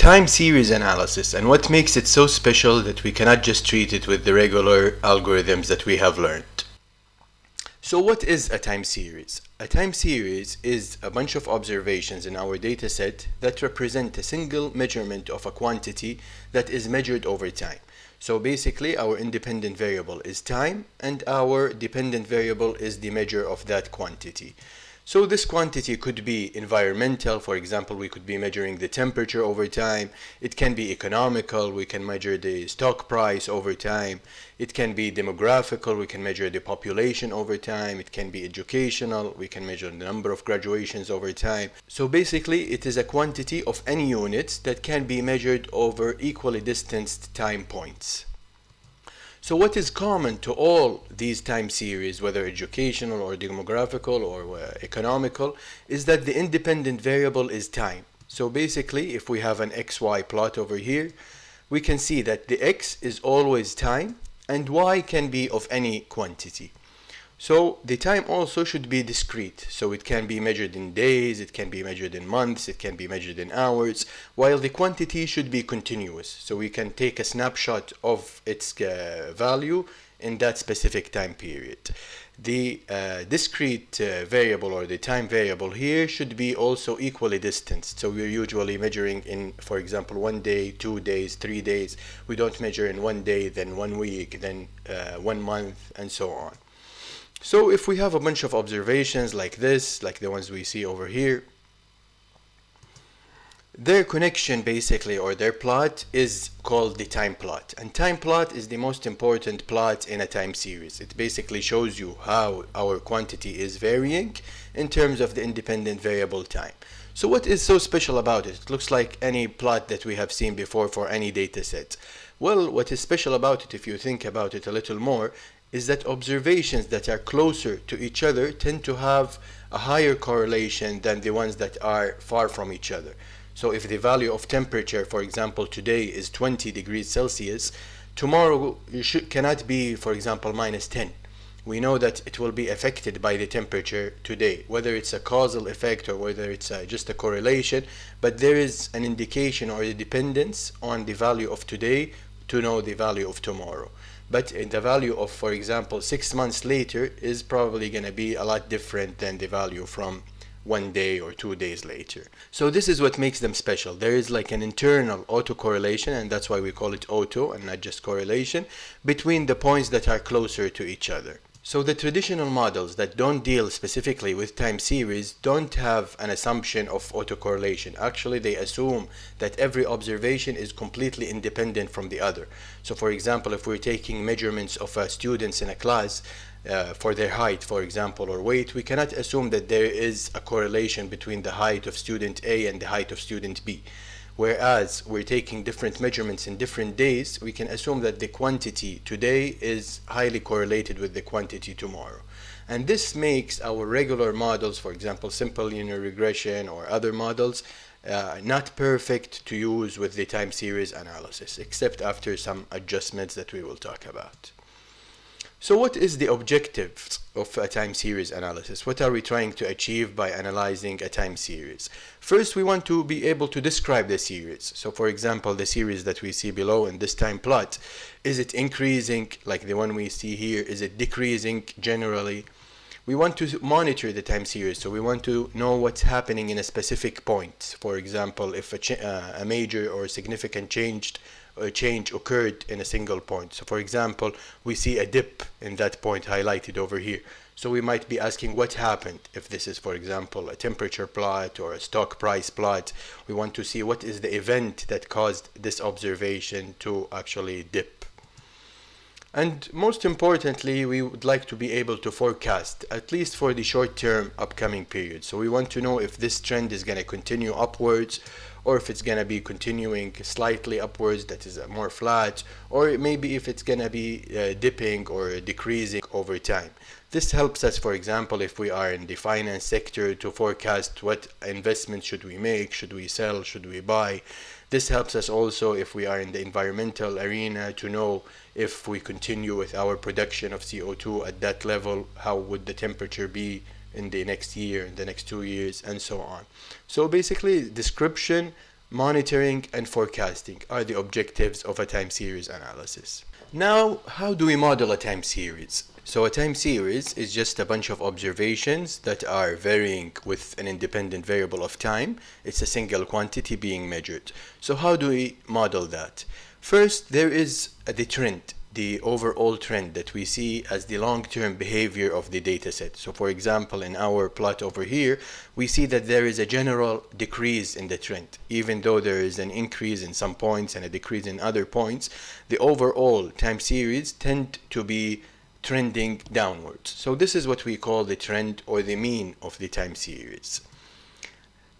Time series analysis, and what makes it so special that we cannot just treat it with the regular algorithms that we have learned. So what is a time series? A time series is a bunch of observations in our dataset that represent a single measurement of a quantity that is measured over time. So basically our independent variable is time and our dependent variable is the measure of that quantity. So this quantity could be environmental, for example, we could be measuring the temperature over time. It can be economical, we can measure the stock price over time. It can be demographical, we can measure the population over time. It can be educational, we can measure the number of graduations over time. So basically it is a quantity of any units that can be measured over equally distanced time points. So what is common to all these time series, whether educational or demographical or economical, is that the independent variable is time. So basically, if we have an XY plot over here, we can see that the X is always time and Y can be of any quantity. So the time also should be discrete, so it can be measured in days, it can be measured in months, it can be measured in hours, while the quantity should be continuous, so we can take a snapshot of its value in that specific time period. The discrete variable or the time variable here should be also equally distanced, so we're usually measuring in, for example, 1 day, 2 days, 3 days. We don't measure in 1 day, then 1 week, then 1 month, and so on. So if we have a bunch of observations like this, like the ones we see over here, their connection basically, or their plot, is called the time plot. And time plot is the most important plot in a time series. It basically shows you how our quantity is varying in terms of the independent variable time. So what is so special about it? It looks like any plot that we have seen before for any data set. Well, what is special about it, if you think about it a little more, is that observations that are closer to each other tend to have a higher correlation than the ones that are far from each other. So if the value of temperature, for example, today is 20 degrees Celsius, tomorrow cannot be, for example, -10. We know that it will be affected by the temperature today, whether it's a causal effect or whether it's just a correlation, but there is an indication or a dependence on the value of today to know the value of tomorrow. But the value of, for example, 6 months later is probably going to be a lot different than the value from 1 day or 2 days later. So this is what makes them special. There is like an internal autocorrelation, and that's why we call it auto and not just correlation, between the points that are closer to each other. So the traditional models that don't deal specifically with time series don't have an assumption of autocorrelation. Actually, they assume that every observation is completely independent from the other. So for example, if we're taking measurements of students in a class for their height, for example, or weight, we cannot assume that there is a correlation between the height of student A and the height of student B. Whereas we're taking different measurements in different days, we can assume that the quantity today is highly correlated with the quantity tomorrow. And this makes our regular models, for example, simple linear regression or other models, not perfect to use with the time series analysis, except after some adjustments that we will talk about. So what is the objective of a time series analysis? What are we trying to achieve by analyzing a time series? First, we want to be able to describe the series. So for example, the series that we see below in this time plot, is it increasing like the one we see here? Is it decreasing generally? We want to monitor the time series, so we want to know what's happening in a specific point. For example, if a major or significant change occurred in a single point. So for example, we see a dip in that point highlighted over here. So we might be asking what happened. If this is, for example, a temperature plot or a stock price plot, we want to see what is the event that caused this observation to actually dip. And most importantly, we would like to be able to forecast, at least for the short-term upcoming period. So we want to know if this trend is going to continue upwards, or if it's going to be continuing slightly upwards, that is more flat, or maybe if it's going to be dipping or decreasing over time. This helps us, for example, if we are in the finance sector, to forecast what investments should we make, should we sell, should we buy. This helps us also if we are in the environmental arena to know if we continue with our production of CO2 at that level, how would the temperature be in the next year, in the next 2 years, and so on. So basically, description monitoring, and forecasting are the objectives of a time series analysis. Now, how do we model a time series? So a time series is just a bunch of observations that are varying with an independent variable of time. It's a single quantity being measured. So how do we model that? First, there is the trend, the overall trend that we see as the long-term behavior of the dataset. So for example, in our plot over here, we see that there is a general decrease in the trend. Even though there is an increase in some points and a decrease in other points, the overall time series tend to be trending downwards. So this is what we call the trend or the mean of the time series.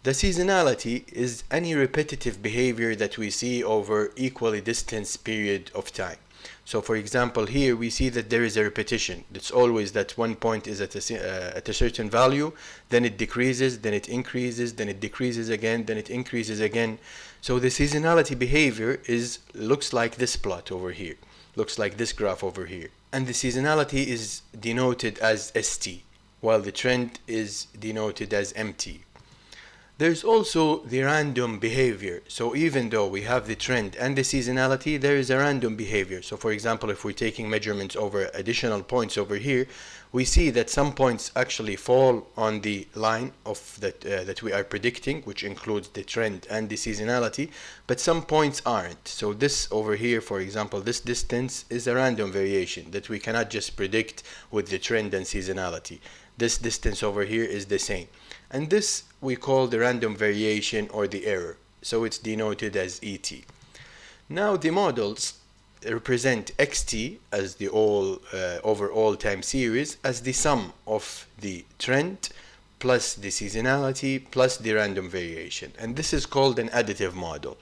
The seasonality is any repetitive behavior that we see over equally distanced period of time. So for example, here we see that there is a repetition. It's always that one point is at a certain value, then it decreases, then it increases, then it decreases again, then it increases again. So the seasonality behavior looks like this plot over here, looks like this graph over here. And the seasonality is denoted as ST, while the trend is denoted as MT. There's also the random behavior. So even though we have the trend and the seasonality, there is a random behavior. So for example, if we're taking measurements over additional points over here, we see that some points actually fall on the line of that we are predicting, which includes the trend and the seasonality, but some points aren't. So this over here, for example, this distance is a random variation that we cannot just predict with the trend and seasonality. This distance over here is the same. And this we call the random variation or the error. So it's denoted as ET. Now the models represent XT as the overall time series as the sum of the trend plus the seasonality plus the random variation. And this is called an additive model.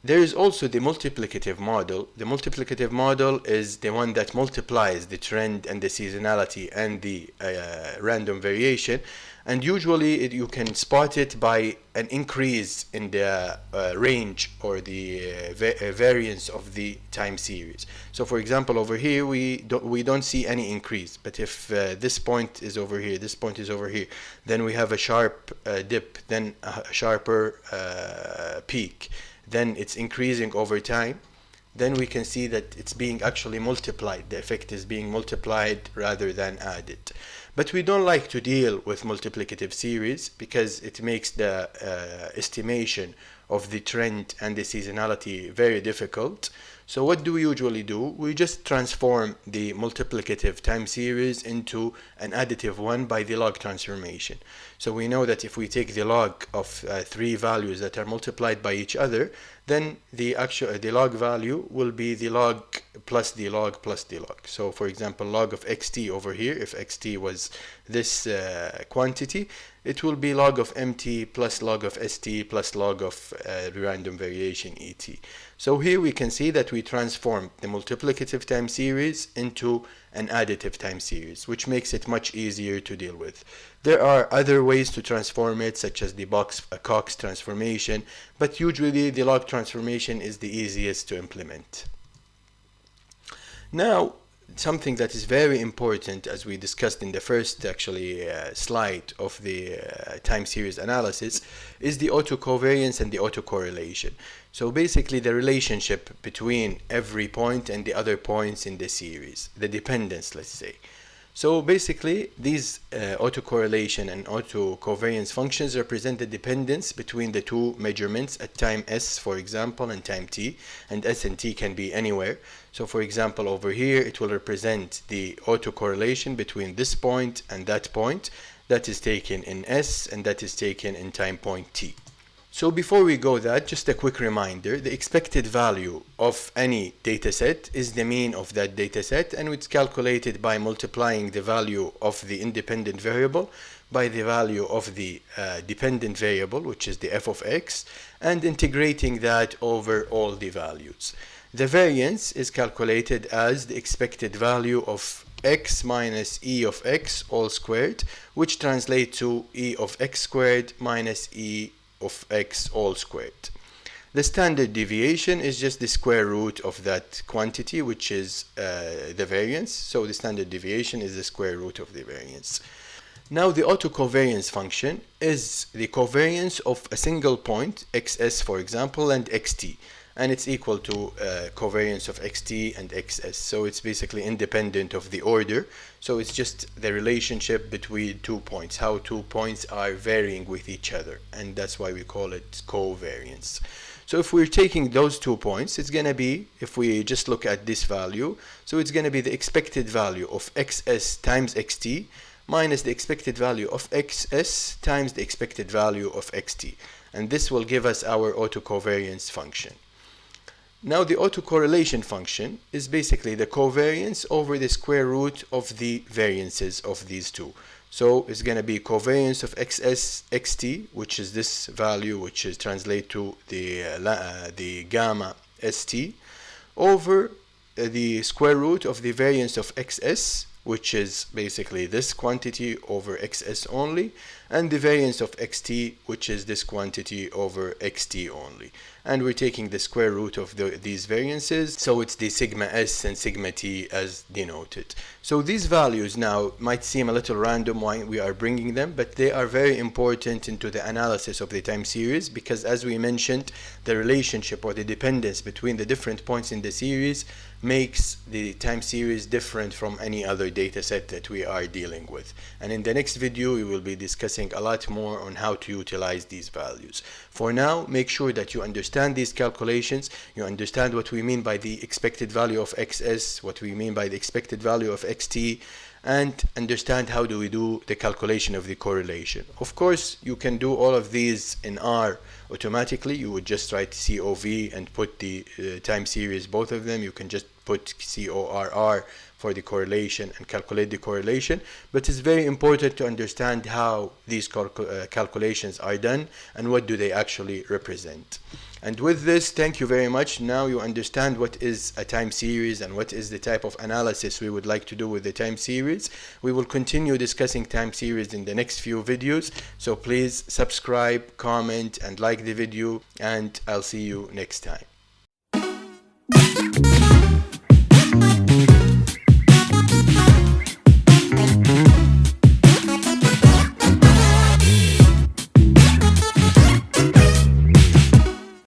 There is also the multiplicative model. The multiplicative model is the one that multiplies the trend and the seasonality and the random variation. And usually you can spot it by an increase in the range or the variance of the time series. So for example, over here we don't see any increase. But if this point is over here, this point is over here, then we have a sharp dip, then a sharper peak. Then it's increasing over time. Then we can see that it's being actually multiplied. The effect is being multiplied rather than added. But we don't like to deal with multiplicative series because it makes the estimation of the trend and the seasonality very difficult. So what do we usually do? We just transform the multiplicative time series into an additive one by the log transformation. So we know that if we take the log of three values that are multiplied by each other, then the log value will be the log plus the log plus the log. So for example, log of xt over here, if xt was this quantity, it will be log of mt plus log of st plus log of random variation et. So here we can see that we transform the multiplicative time series into an additive time series, which makes it much easier to deal with. There are other ways to transform it, such as the Cox transformation, but usually the log transformation is the easiest to implement. Now, something that is very important, as we discussed in the first slide of the time series analysis, is the autocovariance and the autocorrelation. So basically the relationship between every point and the other points in the series, the dependence, let's say. So basically these autocorrelation and autocovariance functions represent the dependence between the two measurements at time s, for example, and time t, and s and t can be anywhere. So for example, over here it will represent the autocorrelation between this point and that point that is taken in s and that is taken in time point t. So before we go that, just a quick reminder, the expected value of any dataset is the mean of that dataset, and it's calculated by multiplying the value of the independent variable by the value of the dependent variable, which is the f of x, and integrating that over all the values. The variance is calculated as the expected value of x minus e of x all squared, which translates to e of x squared minus e of x all squared. The standard deviation is just the square root of that quantity, which is the variance. So the standard deviation is the square root of the variance. Now the autocovariance function is the covariance of a single point, xs for example, and xt, and it's equal to covariance of xt and xs. So it's basically independent of the order. So it's just the relationship between 2 points, how 2 points are varying with each other, and that's why we call it covariance. So if we're taking those 2 points, it's going to be, if we just look at this value, so it's going to be the expected value of xs times xt minus the expected value of xs times the expected value of xt. And this will give us our autocovariance function. Now the autocorrelation function is basically the covariance over the square root of the variances of these two. So it's going to be covariance of xs xt, which is this value, which is translate to the gamma st, over the square root of the variance of xs, which is basically this quantity over xs only, and the variance of xt, which is this quantity over xt only. And we're taking the square root of these variances, so it's the sigma s and sigma t as denoted. So these values now might seem a little random why we are bringing them, but they are very important into the analysis of the time series, because as we mentioned, the relationship or the dependence between the different points in the series makes the time series different from any other data set that we are dealing with. And in the next video, we will be discussing a lot more on how to utilize these values. For now, make sure that you understand these calculations, you understand what we mean by the expected value of xs, what we mean by the expected value of xt, and understand how do we do the calculation of the correlation. Of course, you can do all of these in R automatically. You would just write COV and put the time series, both of them. You can just put CORR for the correlation and calculate the correlation. But it's very important to understand how these calculations are done and what do they actually represent. And with this, thank you very much. Now you understand what is a time series and what is the type of analysis we would like to do with the time series. We will continue discussing time series in the next few videos. So please subscribe, comment, and like the video, and I'll see you next time.